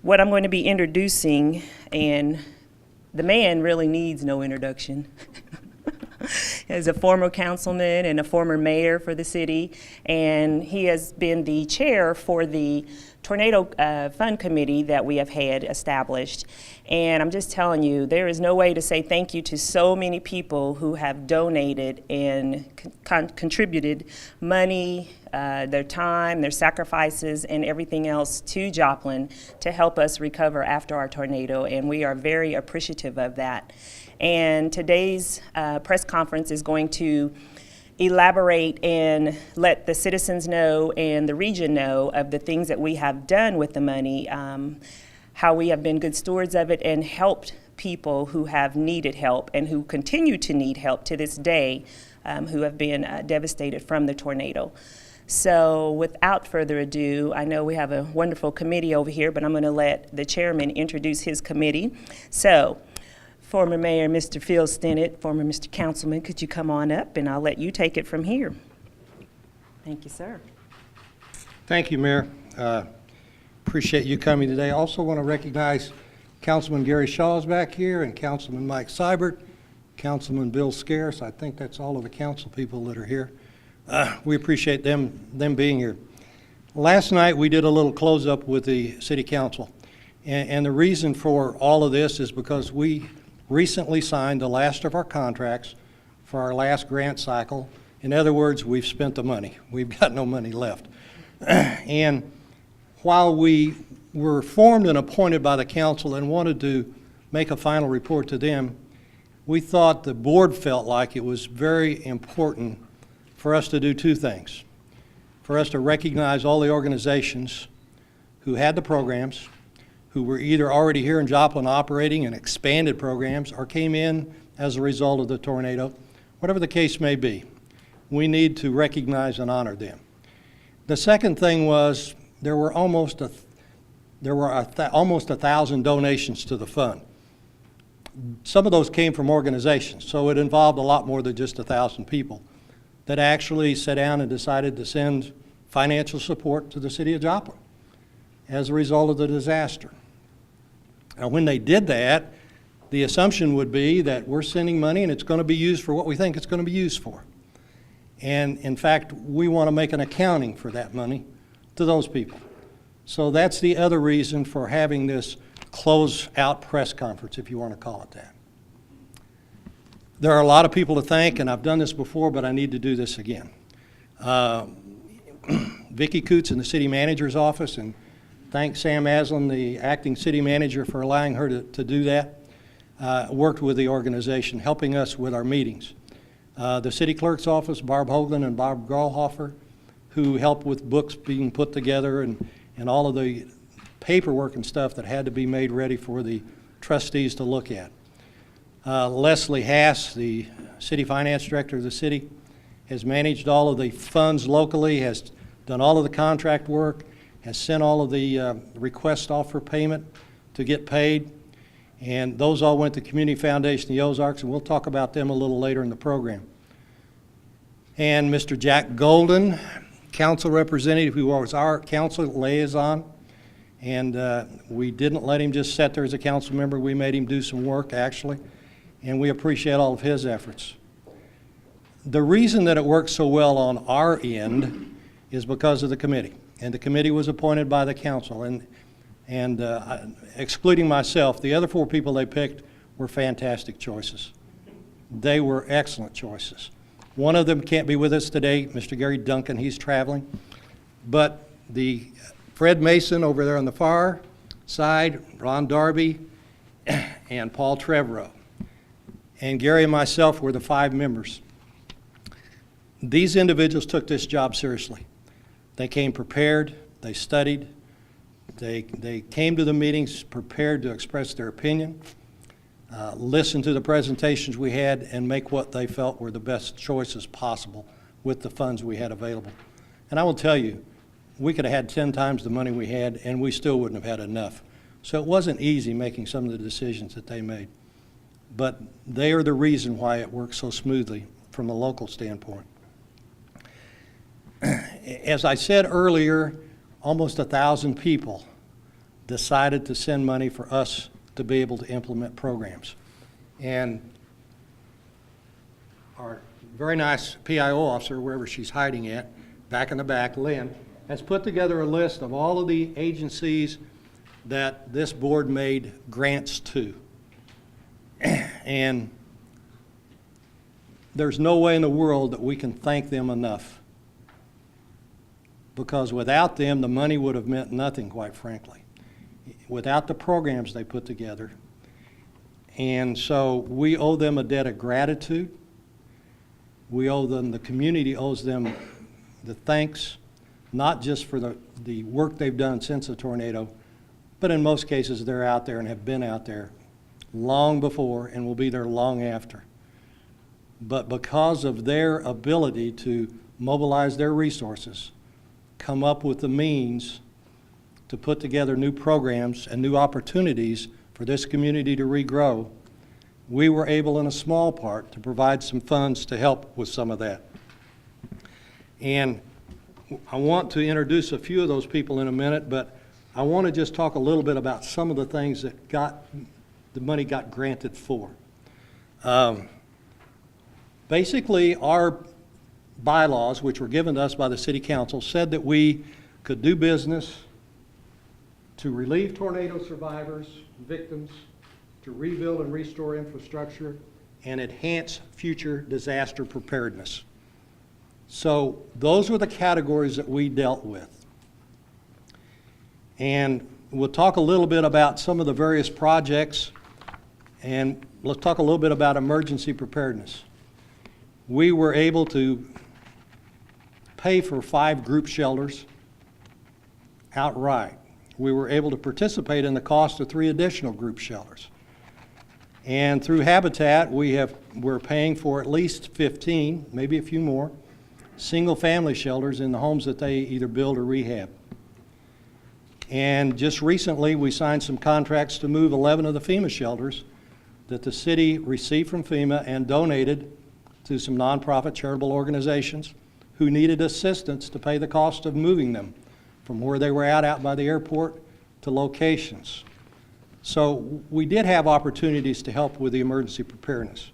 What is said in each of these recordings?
What I'm going to be introducing, and the man really needs no introduction. As a former councilman and a former mayor for the city, and he has been the chair for the Tornado Fund Committee that we have had established. And I'm just telling you, there is no way to say thank you to so many people who have donated and contributed money, their time, their sacrifices, and everything else to Joplin to help us recover after our tornado, and we are very appreciative of that. And today's press conference is going to elaborate and let the citizens know and the region know of the things that we have done with the money, how we have been good stewards of it and helped people who have needed help and who continue to need help to this day, who have been devastated from the tornado. So without further ado, I know we have a wonderful committee over here, but I'm going to let the chairman introduce his committee. So, former Mayor Mr. Phil Stinnett, former Mr. Councilman, could you come on up and I'll let you take it from here. Thank you, sir. Thank you, Mayor. Appreciate you coming today. I also want to recognize Councilman Gary Shaw's back here and Councilman Mike Seibert, Councilman Bill Scarce. I think that's all of the council people that are here. We appreciate them being here. Last night we did a little close-up with the City Council. And the reason for all of this is because we recently signed the last of our contracts for our last grant cycle. In other words, we've spent the money. We've got no money left. And while we were formed and appointed by the council and wanted to make a final report to them, we thought the board felt like it was very important for us to do two things. For us to recognize all the organizations who had the programs, who were either already here in Joplin operating and expanded programs or came in as a result of the tornado. Whatever the case may be, we need to recognize and honor them. The second thing was there were almost 1,000 donations to the fund. Some of those came from organizations, so it involved a lot more than just 1,000 people that actually sat down and decided to send financial support to the city of Joplin as a result of the disaster. Now, when they did that, the assumption would be that we're sending money and it's going to be used for what we think it's going to be used for. And in fact, we want to make an accounting for that money to those people. So that's the other reason for having this close-out press conference, if you want to call it that. There are a lot of people to thank, and I've done this before, but I need to do this again. Vicki Coots in the city manager's office, and thank Sam Aslin, the acting city manager, for allowing her to do that. Worked with the organization, helping us with our meetings. The city clerk's office, Barb Hoagland and Bob Grallhofer, who helped with books being put together and all of the paperwork and stuff that had to be made ready for the trustees to look at. Leslie Hass, the city finance director of the city, has managed all of the funds locally, has done all of the contract work, has sent all of the requests off for payment to get paid. And those all went to Community Foundation of the Ozarks, and we'll talk about them a little later in the program. And Mr. Jack Golden, council representative, who was our council liaison. And we didn't let him just sit there as a council member. We made him do some work, actually. And we appreciate all of his efforts. The reason that it worked so well on our end is because of the committee. And the committee was appointed by the council. And excluding myself, the other four people they picked were fantastic choices. They were excellent choices. One of them can't be with us today, Mr. Gary Duncan, he's traveling. But the Fred Mason over there on the far side, Ron Darby, and Paul Trevorrow. And Gary and myself were the 5 members. These individuals took this job seriously. They came prepared, they studied, they came to the meetings prepared to express their opinion, listen to the presentations we had, and make what they felt were the best choices possible with the funds we had available. And I will tell you, we could have had 10 times the money we had, and we still wouldn't have had enough. So it wasn't easy making some of the decisions that they made. But they are the reason why it works so smoothly from a local standpoint. As I said earlier, almost 1,000 people decided to send money for us to be able to implement programs. And our very nice PIO officer, wherever she's hiding at, back in the back, Lynn, has put together a list of all of the agencies that this board made grants to. And there's no way in the world that we can thank them enough, because without them, the money would have meant nothing, quite frankly, without the programs they put together. And so we owe them a debt of gratitude. We owe them, the community owes them the thanks, not just for the work they've done since the tornado, but in most cases they're out there and have been out there long before and will be there long after. But because of their ability to mobilize their resources, come up with the means to put together new programs and new opportunities for this community to regrow, we were able in a small part to provide some funds to help with some of that. And I want to introduce a few of those people in a minute, but I want to just talk a little bit about some of the things that the money got granted for. Basically, our bylaws, which were given to us by the City Council, said that we could do business to relieve tornado survivors, victims, to rebuild and restore infrastructure, and enhance future disaster preparedness. So those were the categories that we dealt with. And we'll talk a little bit about some of the various projects, and let's talk a little bit about emergency preparedness. We were able to pay for 5 group shelters outright. We were able to participate in the cost of 3 additional group shelters. And through Habitat, we're paying for at least 15, maybe a few more, single-family shelters in the homes that they either build or rehab. And just recently, we signed some contracts to move 11 of the FEMA shelters that the city received from FEMA and donated to some nonprofit charitable organizations who needed assistance to pay the cost of moving them from where they were out by the airport to locations. So we did have opportunities to help with the emergency preparedness.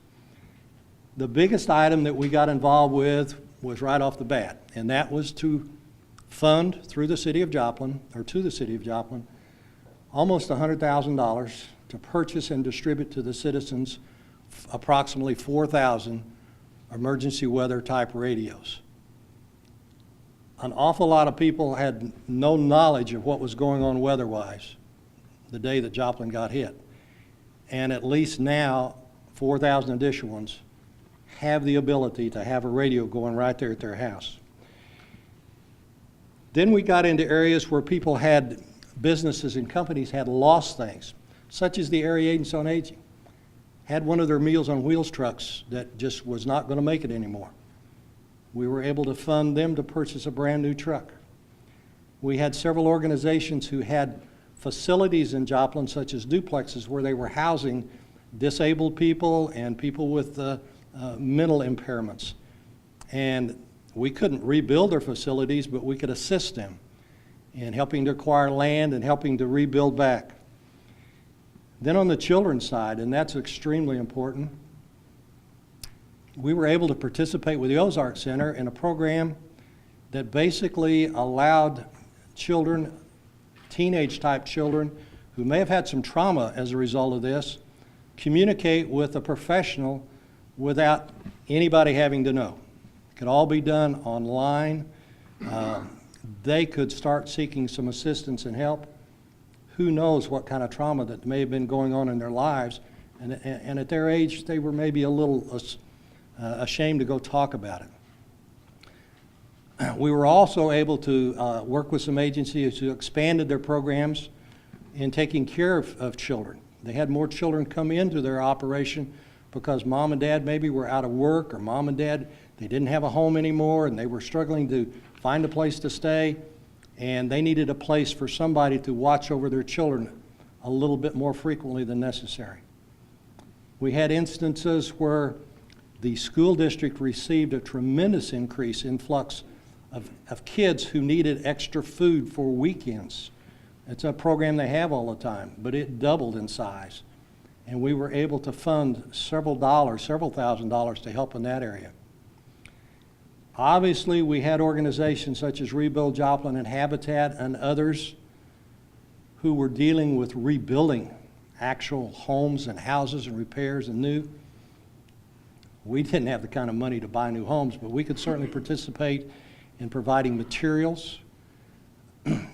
The biggest item that we got involved with was right off the bat, and that was to fund through the City of Joplin, or to the City of Joplin, almost $100,000 to purchase and distribute to the citizens approximately 4,000 emergency weather type radios. An awful lot of people had no knowledge of what was going on weather-wise the day that Joplin got hit. And at least now, 4,000 additional ones have the ability to have a radio going right there at their house. Then we got into areas where people had, businesses and companies had lost things, such as the Area Agency on Aging. Had one of their Meals on Wheels trucks that just was not going to make it anymore. We were able to fund them to purchase a brand new truck. We had several organizations who had facilities in Joplin, such as duplexes, where they were housing disabled people and people with mental impairments. And we couldn't rebuild their facilities, but we could assist them in helping to acquire land and helping to rebuild back. Then on the children's side, and that's extremely important, we were able to participate with the Ozark Center in a program that basically allowed children, teenage-type children, who may have had some trauma as a result of this, communicate with a professional without anybody having to know. It could all be done online. They could start seeking some assistance and help. Who knows what kind of trauma that may have been going on in their lives, and at their age, they were maybe a little ashamed to go talk about it. We were also able to work with some agencies who expanded their programs in taking care of children. They had more children come into their operation because mom and dad maybe were out of work, or mom and dad, they didn't have a home anymore and they were struggling to find a place to stay, and they needed a place for somebody to watch over their children a little bit more frequently than necessary. We had instances where the school district received a tremendous influx of kids who needed extra food for weekends, It's a program they have all the time, but it doubled in size. And we were able to fund several thousand dollars to help in that area. Obviously, we had organizations such as Rebuild Joplin and Habitat and others who were dealing with rebuilding actual homes and houses and repairs and new. We didn't have the kind of money to buy new homes, but we could certainly participate in providing materials.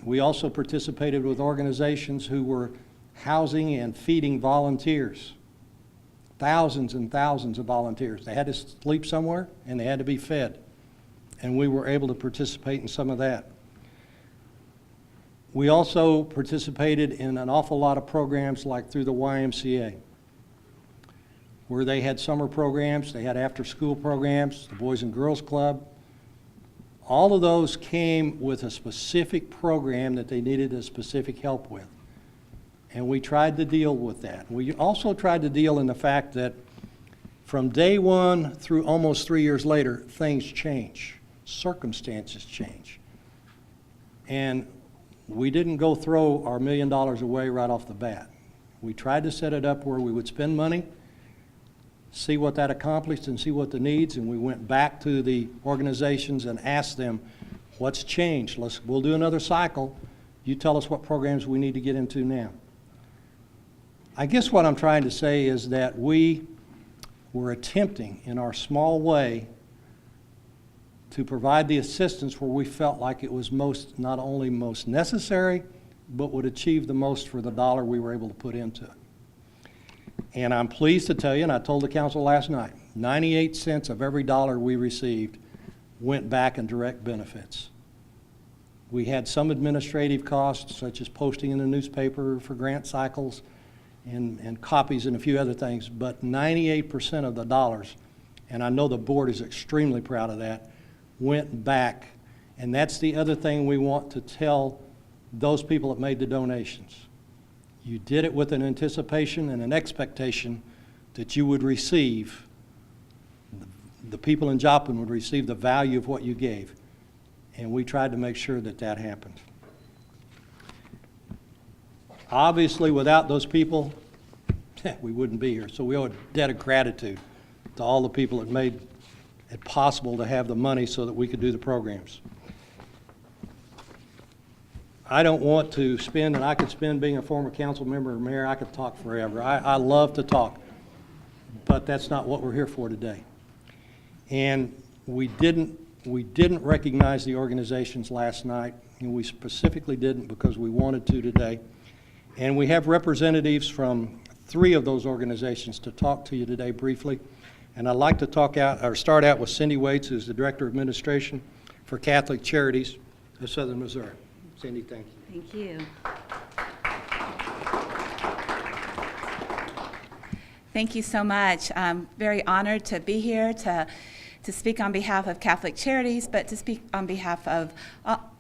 We also participated with organizations who were housing and feeding volunteers. Thousands and thousands of volunteers. They had to sleep somewhere and they had to be fed. And we were able to participate in some of that. We also participated in an awful lot of programs like through the YMCA, where they had summer programs, they had after-school programs, the Boys and Girls Club. All of those came with a specific program that they needed a specific help with. And we tried to deal with that. We also tried to deal in the fact that from day one through almost 3 years later, things change, circumstances change. And we didn't go throw our $1 million away right off the bat. We tried to set it up where we would spend money, see what that accomplished and see what the needs, and we went back to the organizations and asked them, what's changed? We'll do another cycle. You tell us what programs we need to get into now. I guess what I'm trying to say is that we were attempting in our small way to provide the assistance where we felt like it was not only most necessary, but would achieve the most for the dollar we were able to put into it. And I'm pleased to tell you, and I told the council last night, 98 cents of every dollar we received went back in direct benefits. We had some administrative costs, such as posting in the newspaper for grant cycles and copies and a few other things, but 98% of the dollars, and I know the board is extremely proud of that, went back. And that's the other thing we want to tell those people that made the donations. You did it with an anticipation and an expectation that you would receive, the people in Joplin would receive the value of what you gave. And we tried to make sure that that happened. Obviously, without those people, we wouldn't be here. So we owe a debt of gratitude to all the people that made it possible to have the money so that we could do the programs. I don't want to spend, and I could spend being a former council member or mayor, I could talk forever. I love to talk, but that's not what we're here for today. And we didn't recognize the organizations last night, and we specifically didn't because we wanted to today. And we have representatives from 3 of those organizations to talk to you today briefly. And I'd like to start out with Cindy Waits, who's the Director of Administration for Catholic Charities of Southern Missouri. Cindy, thank you. Thank you. Thank you so much. I'm very honored to be here to speak on behalf of Catholic Charities, but to speak on behalf of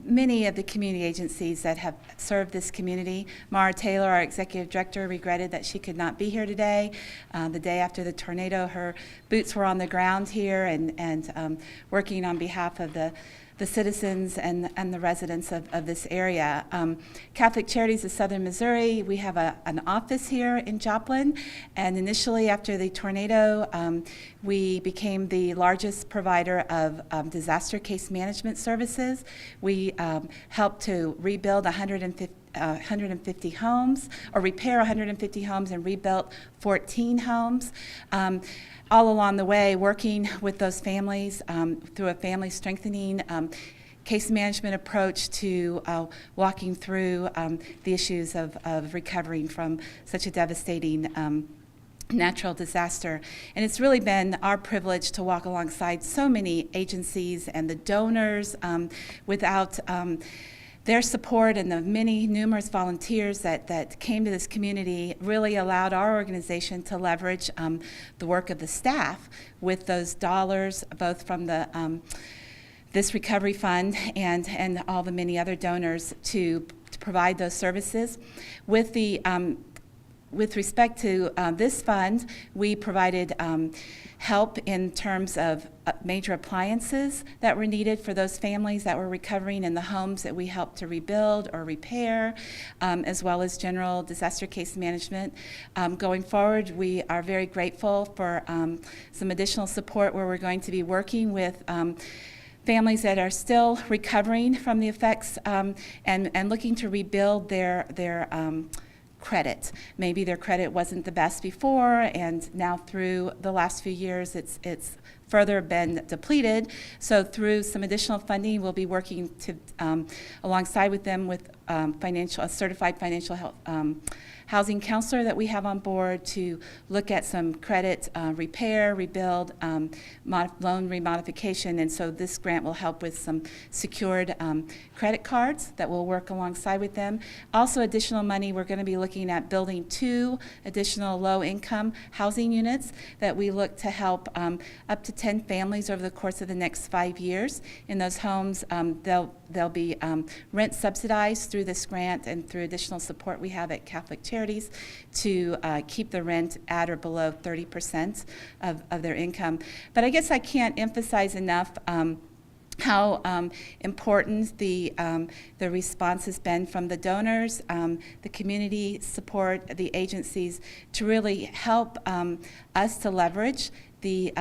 many of the community agencies that have served this community. Mara Taylor, our Executive Director, regretted that she could not be here today. The day after the tornado, her boots were on the ground here and working on behalf of the citizens and the residents of this area. Catholic Charities of Southern Missouri, we have an office here in Joplin, and initially after the tornado, we became the largest provider of disaster case management services. We helped to rebuild 150 homes, or repair 150 homes and rebuilt 14 homes. All along the way, working with those families through a family strengthening case management approach to walking through the issues of recovering from such a devastating natural disaster. And it's really been our privilege to walk alongside so many agencies and the donors. Without their support and the many numerous volunteers that came to this community really allowed our organization to leverage the work of the staff with those dollars, both from the this recovery fund and all the many other donors to provide those services. With the with respect to this fund, we provided help in terms of major appliances that were needed for those families that were recovering in the homes that we helped to rebuild or repair, as well as general disaster case management. Going forward, we are very grateful for some additional support where we're going to be working with families that are still recovering from the effects and looking to rebuild their credit. Maybe their credit wasn't the best before, and now through the last few years it's further been depleted. So through some additional funding, we'll be working to alongside with them with a certified financial health housing counselor that we have on board to look at some credit repair, rebuild, loan remodification, and so this grant will help with some secured credit cards that will work alongside with them. Also additional money, we're going to be looking at building 2 additional low-income housing units that we look to help up to 10 families over the course of the next 5 years. In those homes, they'll be rent subsidized through this grant and through additional support we have at Catholic Charities to keep the rent at or below 30% of their income. But I guess I can't emphasize enough how important the response has been from the donors, the community support, the agencies, to really help us to leverage the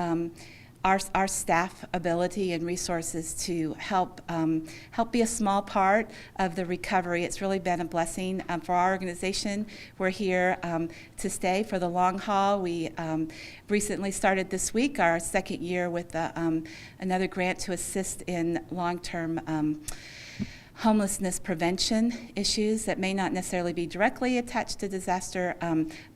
our staff ability and resources to help be a small part of the recovery. It's really been a blessing for our organization. We're here to stay for the long haul. We recently started this week our second year with another grant to assist in long-term homelessness prevention issues that may not necessarily be directly attached to disaster,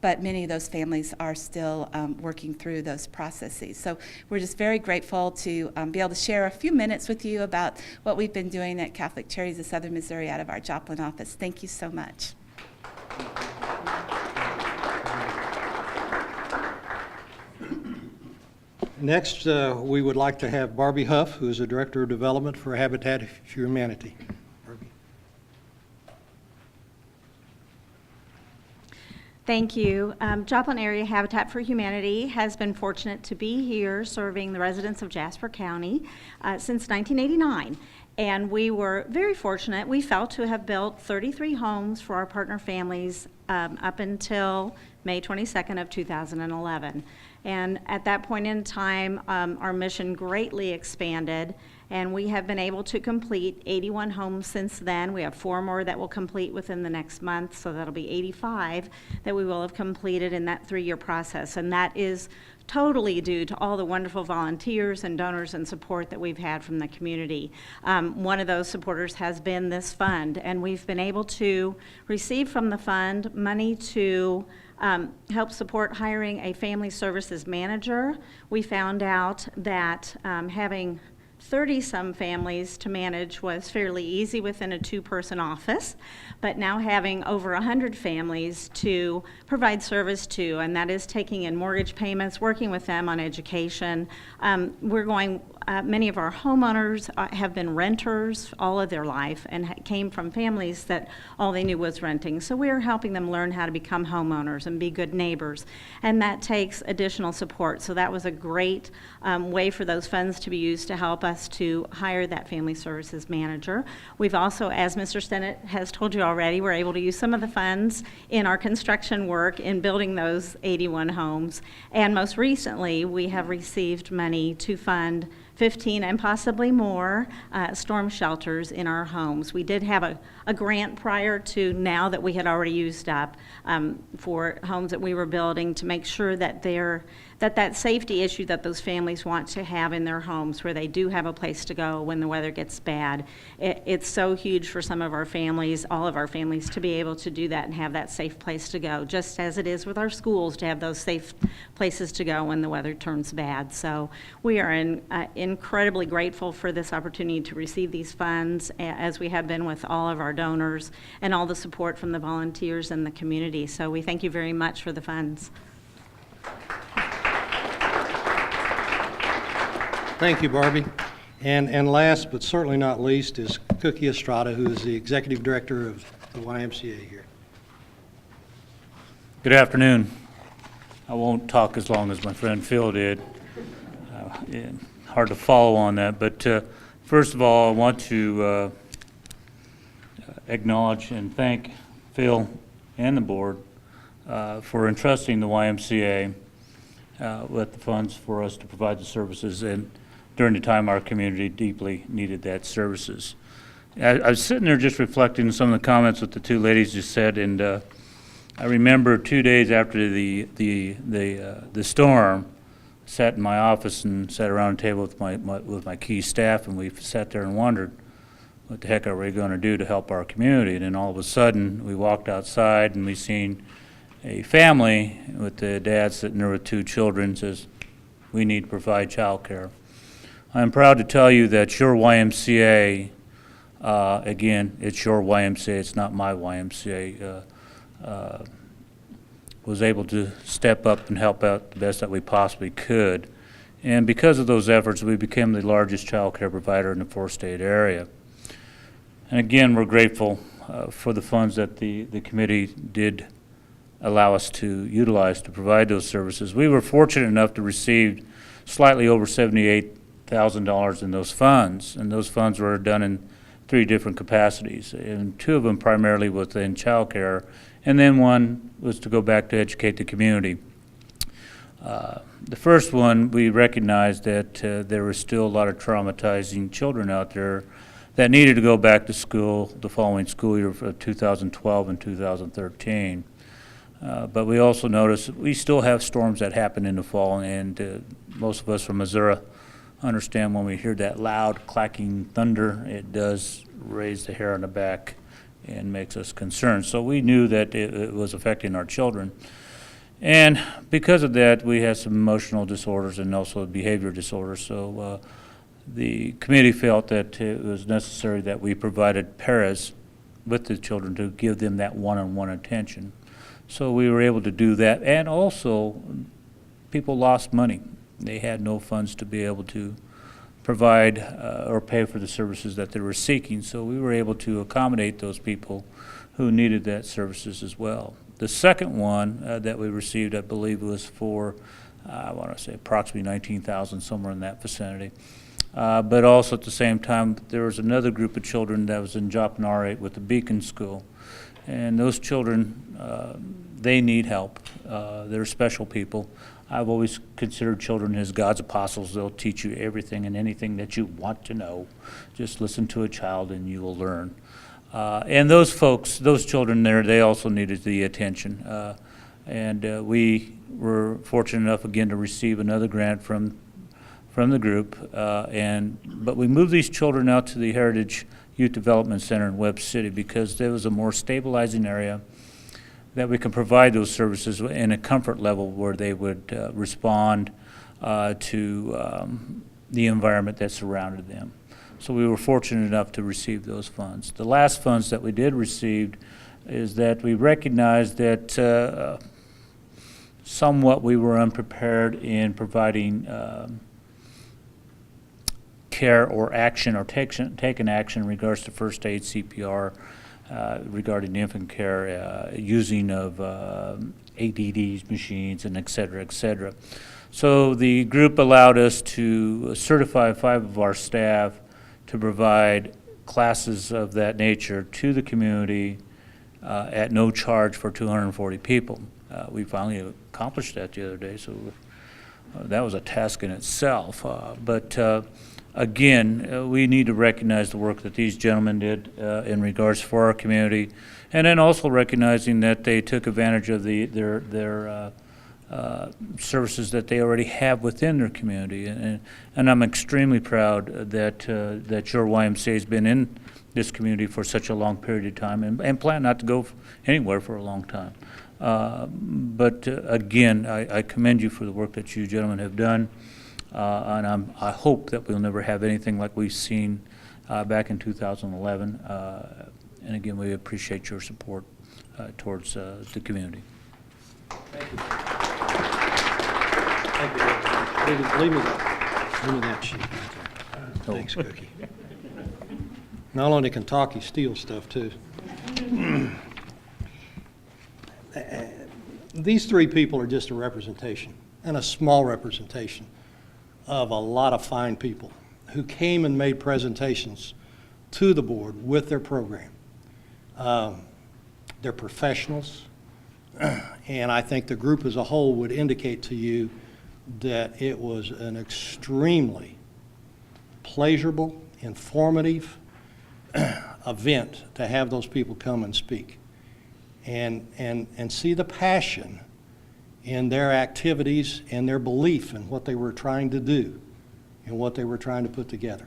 but many of those families are still working through those processes. So we're just very grateful to be able to share a few minutes with you about what we've been doing at Catholic Charities of Southern Missouri out of our Joplin office. Thank you so much. Next, we would like to have Barbie Huff, who is the Director of Development for Habitat for Humanity. Thank you. Joplin Area Habitat for Humanity has been fortunate to be here serving the residents of Jasper County since 1989. And we were very fortunate. We felt to have built 33 homes for our partner families up until May 22nd of 2011. And at that point in time, our mission greatly expanded, and we have been able to complete 81 homes since then. We have 4 more that will complete within the next month, so that'll be 85 that we will have completed in that 3-year process. And that is totally due to all the wonderful volunteers and donors and support that we've had from the community. One of those supporters has been this fund, and we've been able to receive from the fund money to help support hiring a family services manager. We found out that having 30-some families to manage was fairly easy within a 2-person office, but now having over 100 families to provide service to, and that is taking in mortgage payments, working with them on education. Many of our homeowners have been renters all of their life and came from families that all they knew was renting. So we are helping them learn how to become homeowners and be good neighbors, and that takes additional support. So that was a great way for those funds to be used to help us to hire that family services manager. We've also, as Mr. Stennett has told you already, we're able to use some of the funds in our construction work in building those 81 homes. And most recently, we have received money to fund 15 and possibly more storm shelters in our homes. We did have a grant prior to now that we had already used up for homes that we were building to make sure that that safety issue that those families want to have in their homes, where they do have a place to go when the weather gets bad. It's so huge for some of our families, all of our families, to be able to do that and have that safe place to go, just as it is with our schools to have those safe places to go when the weather turns bad. So we are incredibly grateful for this opportunity to receive these funds, as we have been with all of our donors and all the support from the volunteers and the community. So we thank you very much for the funds. Thank you, Barbie. And last but certainly not least is Cookie Estrada, who is the Executive Director of the YMCA here. Good afternoon. I won't talk as long as my friend Phil did. Yeah, hard to follow on that, but first of all, I want to acknowledge and thank Phil and the board for entrusting the YMCA with the funds for us to provide the services, and during the time our community deeply needed that services. I was sitting there just reflecting on some of the comments that the two ladies just said, and I remember 2 days after the storm, sat in my office and sat around a table with my key staff, and we sat there and wondered, what the heck are we going to do to help our community? And then all of a sudden, we walked outside and we seen a family with the dad sitting there with 2 children, says, we need to provide child care. I'm proud to tell you that your YMCA, again, it's your YMCA, it's not my YMCA, was able to step up and help out the best that we possibly could. And because of those efforts, we became the largest child care provider in the 4-state area. And again, we're grateful for the funds that the committee did allow us to utilize to provide those services. We were fortunate enough to receive slightly over $78,000 in those funds, and those funds were done in 3 different capacities, and 2 of them primarily within child care, and then 1 was to go back to educate the community. The first one, we recognized that there were still a lot of traumatizing children out there that needed to go back to school the following school year of 2012 and 2013. But we also noticed we still have storms that happen in the fall, and most of us from Missouri understand when we hear that loud clacking thunder, it does raise the hair on the back and makes us concerned. So we knew that it was affecting our children. And because of that, we had some emotional disorders and also behavior disorders. So the committee felt that it was necessary that we provided paras with the children to give them that one-on-one attention. So we were able to do that. And also, people lost money. They had no funds to be able to provide or pay for the services that they were seeking. So we were able to accommodate those people who needed that services as well. The second one that we received, I believe, was for, I want to say approximately $19,000, somewhere in that vicinity. But also at the same time, there was another group of children that was in Joplin R8 with the Beacon School. And those children, they need help. They're special people. I've always considered children as God's apostles. They'll teach you everything and anything that you want to know. Just listen to a child and you will learn. And those folks, those children there, they also needed the attention. And we were fortunate enough again to receive another grant from the group. But we moved these children out to the Heritage Youth Development Center in Webb City because there was a more stabilizing area that we can provide those services in a comfort level where they would respond to the environment that surrounded them. So we were fortunate enough to receive those funds. The last funds that we did receive is that we recognized that somewhat we were unprepared in providing care or action or taken action in regards to first aid, CPR, regarding infant care, using of ADDs machines, and et cetera, et cetera. So the group allowed us to certify 5 of our staff to provide classes of that nature to the community at no charge for 240 people. We finally accomplished that the other day, so that was a task in itself. Again, we need to recognize the work that these gentlemen did in regards for our community, and then also recognizing that they took advantage of their services that they already have within their community. And I'm extremely proud that your YMCA has been in this community for such a long period of time and plan not to go anywhere for a long time. Again, I commend you for the work that you gentlemen have done. And I hope that we'll never have anything like we've seen back in 2011. And again, we appreciate your support towards the community. Thank you. Thank you. Leave me that sheet right there. Thanks, Cookie. Not only can talk, he steals stuff too. these three people are just a representation, and a small representation, of a lot of fine people who came and made presentations to the board with their program. They're professionals, and I think the group as a whole would indicate to you that it was an extremely pleasurable, informative event to have those people come and speak and see the passion in their activities and their belief in what they were trying to do and what they were trying to put together.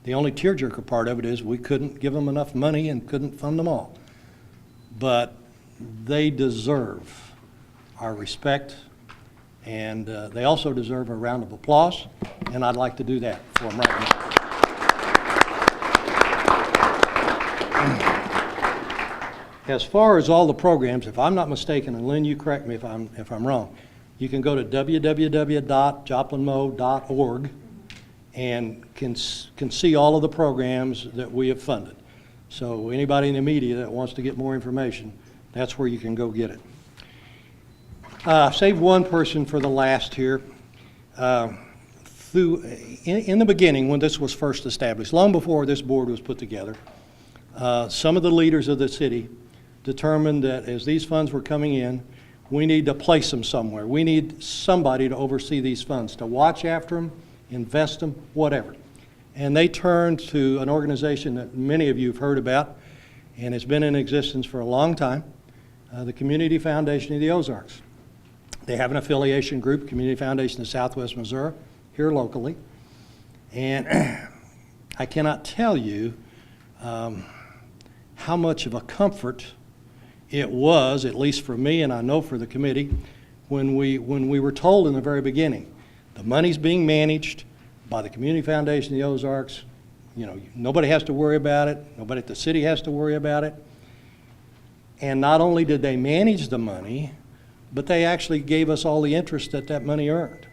The only tearjerker part of it is we couldn't give them enough money and couldn't fund them all. But they deserve our respect, and they also deserve a round of applause, and I'd like to do that for them right now. As far as all the programs, if I'm not mistaken, and Lynn, you correct me if I'm wrong, you can go to www.joplinmo.org and can see all of the programs that we have funded. So anybody in the media that wants to get more information, that's where you can go get it. Save one person for the last here. In the beginning, when this was first established, long before this board was put together, some of the leaders of the city determined that as these funds were coming in, we need to place them somewhere. We need somebody to oversee these funds, to watch after them, invest them, whatever. And they turned to an organization that many of you have heard about, and it's been in existence for a long time, the Community Foundation of the Ozarks. They have an affiliation group, Community Foundation of Southwest Missouri, here locally. And I cannot tell you how much of a comfort it was, at least for me, and I know for the committee, when we were told in the very beginning, the money's being managed by the Community Foundation of the Ozarks. You know, nobody has to worry about it. Nobody at the city has to worry about it. And not only did they manage the money, but they actually gave us all the interest that that money earned.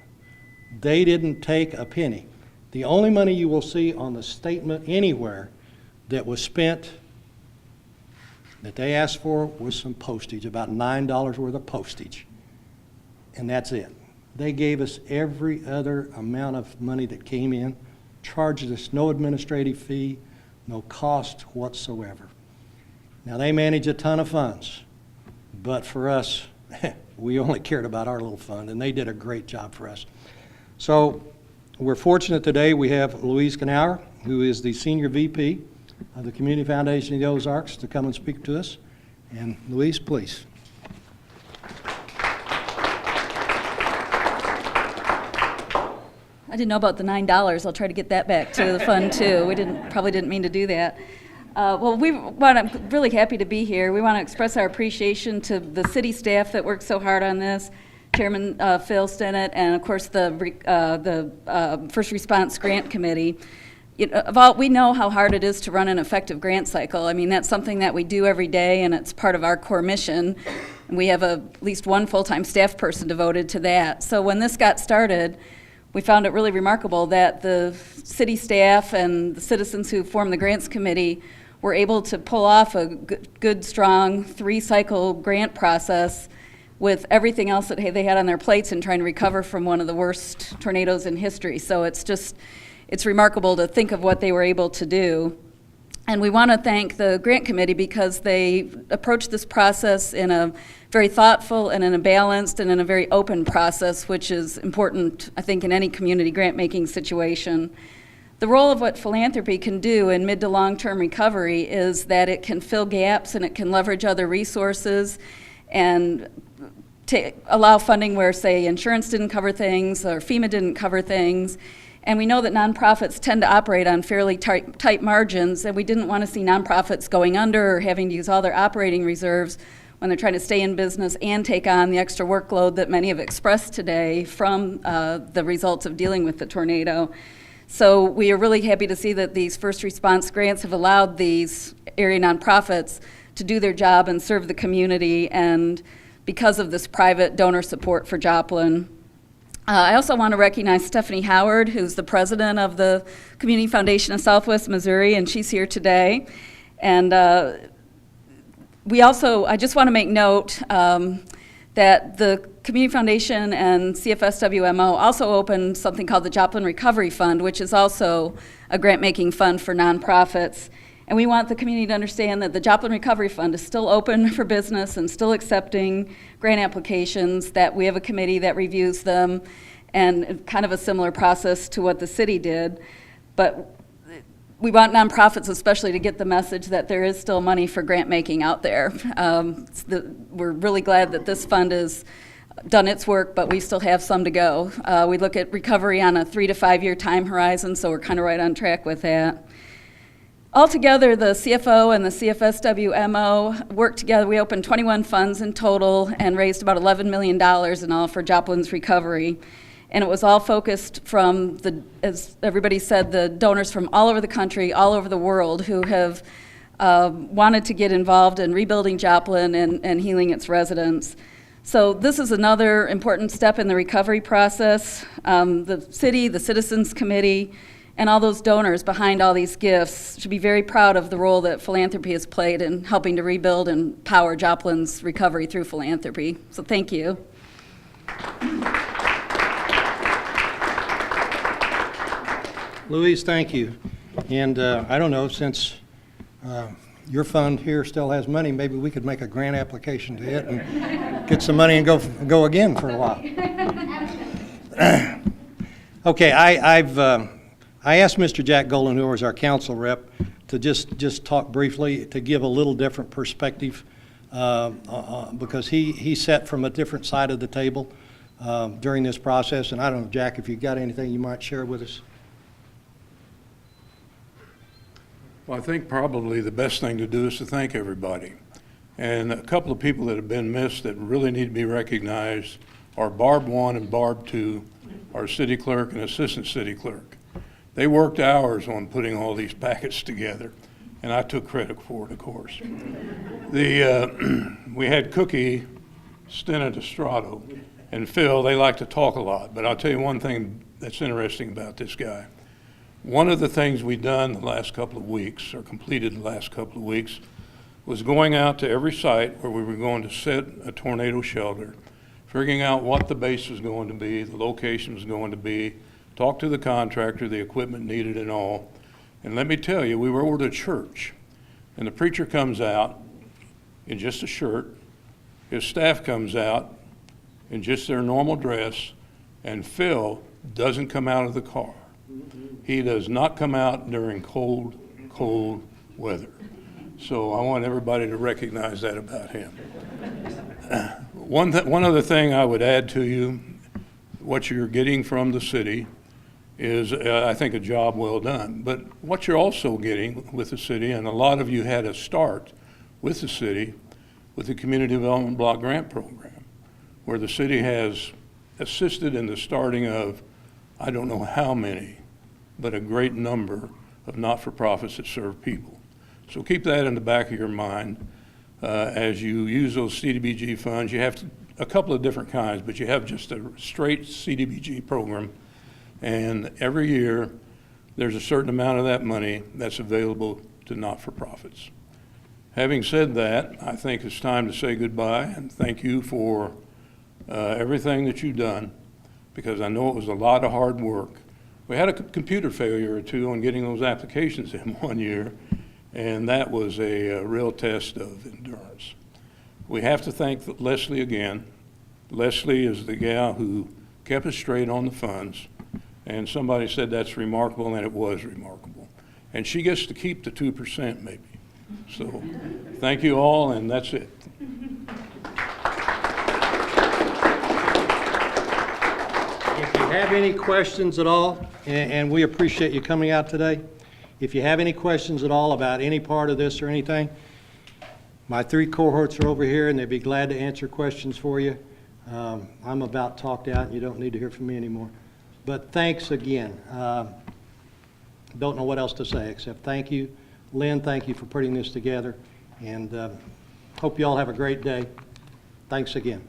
They didn't take a penny. The only money you will see on the statement anywhere that was spent that they asked for was some postage, about $9 worth of postage. And that's it. They gave us every other amount of money that came in, charged us no administrative fee, no cost whatsoever. Now, they manage a ton of funds, but for us, we only cared about our little fund, and they did a great job for us. So we're fortunate today we have Louise Knauer, who is the Senior VP of the Community Foundation of the Ozarks, to come and speak to us. And Louise, please. I didn't know about the $9. I'll try to get that back to the fund too. We probably didn't mean to do that. I'm really happy to be here. We want to express our appreciation to the city staff that worked so hard on this, Chairman Phil Stennett, and of course the First Response Grant Committee. We know how hard it is to run an effective grant cycle. I mean, that's something that we do every day, and it's part of our core mission. And we have at least one full-time staff person devoted to that. So when this got started, we found it really remarkable that the city staff and the citizens who formed the grants committee were able to pull off a good strong 3-cycle grant process with everything else that they had on their plates and trying to recover from one of the worst tornadoes in history. So it's remarkable to think of what they were able to do. And we want to thank the grant committee because they approached this process in a very thoughtful and in a balanced and in a very open process, which is important, I think, in any community grant-making situation. The role of what philanthropy can do in mid to long-term recovery is that it can fill gaps and it can leverage other resources and allow funding where, say, insurance didn't cover things or FEMA didn't cover things. And we know that nonprofits tend to operate on fairly tight margins, and we didn't want to see nonprofits going under or having to use all their operating reserves when they're trying to stay in business and take on the extra workload that many have expressed today from the results of dealing with the tornado. So we are really happy to see that these first response grants have allowed these area nonprofits to do their job and serve the community, and because of this private donor support for Joplin. I also want to recognize Stephanie Howard, who's the president of the Community Foundation of Southwest Missouri, and she's here today. And I just want to make note that the Community Foundation and CFSWMO also opened something called the Joplin Recovery Fund, which is also a grant-making fund for nonprofits. And we want the community to understand that the Joplin Recovery Fund is still open for business and still accepting grant applications, that we have a committee that reviews them, and kind of a similar process to what the city did. But we want nonprofits especially to get the message that there is still money for grant making out there. We're really glad that this fund has done its work, but we still have some to go. We look at recovery on a 3 to 5 year time horizon, so we're kind of right on track with that. Altogether, the CFO and the CFSWMO worked together. We opened 21 funds in total and raised about $11 million in all for Joplin's recovery. And it was all focused from, as everybody said, the donors from all over the country, all over the world, who have wanted to get involved in rebuilding Joplin and healing its residents. So this is another important step in the recovery process. The city, the Citizens Committee, and all those donors behind all these gifts should be very proud of the role that philanthropy has played in helping to rebuild and power Joplin's recovery through philanthropy. So thank you. Louise, thank you. And I don't know, since your fund here still has money, maybe we could make a grant application to it and get some money and go again for a while. Okay, I asked Mr. Jack Golan, who was our council rep, to just talk briefly to give a little different perspective because he sat from a different side of the table during this process. And I don't know, Jack, if you've got anything you might share with us. Well, I think probably the best thing to do is to thank everybody. And a couple of people that have been missed that really need to be recognized are Barb 1 and Barb 2, our city clerk and assistant city clerk. They worked hours on putting all these packets together, and I took credit for it, of course. We had Cookie, Stennett Estrado, and Phil. They like to talk a lot, but I'll tell you one thing that's interesting about this guy. One of the things we've done the last couple of weeks, or completed the last couple of weeks, was going out to every site where we were going to set a tornado shelter, figuring out what the base was going to be, the location was going to be, talk to the contractor, the equipment needed and all. And let me tell you, we were over to church, and the preacher comes out in just a shirt, his staff comes out in just their normal dress, and Phil doesn't come out of the car. He does not come out during cold, cold weather. So I want everybody to recognize that about him. One other thing I would add to you, what you're getting from the city is, I think, a job well done. But what you're also getting with the city, and a lot of you had a start with the city, with the Community Development Block Grant Program, where the city has assisted in the starting of, I don't know how many, but a great number of not-for-profits that serve people. So keep that in the back of your mind as you use those CDBG funds. You have a couple of different kinds, but you have just a straight CDBG program, and every year there's a certain amount of that money that's available to not-for-profits. Having said that, I think it's time to say goodbye and thank you for everything that you've done, because I know it was a lot of hard work. We had a computer failure or two on getting those applications in one year, and that was a real test of endurance. We have to thank Leslie again. Leslie is the gal who kept us straight on the funds, and somebody said that's remarkable, and it was remarkable. And she gets to keep the 2% maybe. So thank you all, and that's it. If you have any questions at all, and we appreciate you coming out today, if you have any questions at all about any part of this or anything, my 3 cohorts are over here, and they'd be glad to answer questions for you. I'm about talked out, and you don't need to hear from me anymore. But thanks again. Don't know what else to say except thank you. Lynn, thank you for putting this together, and hope you all have a great day. Thanks again.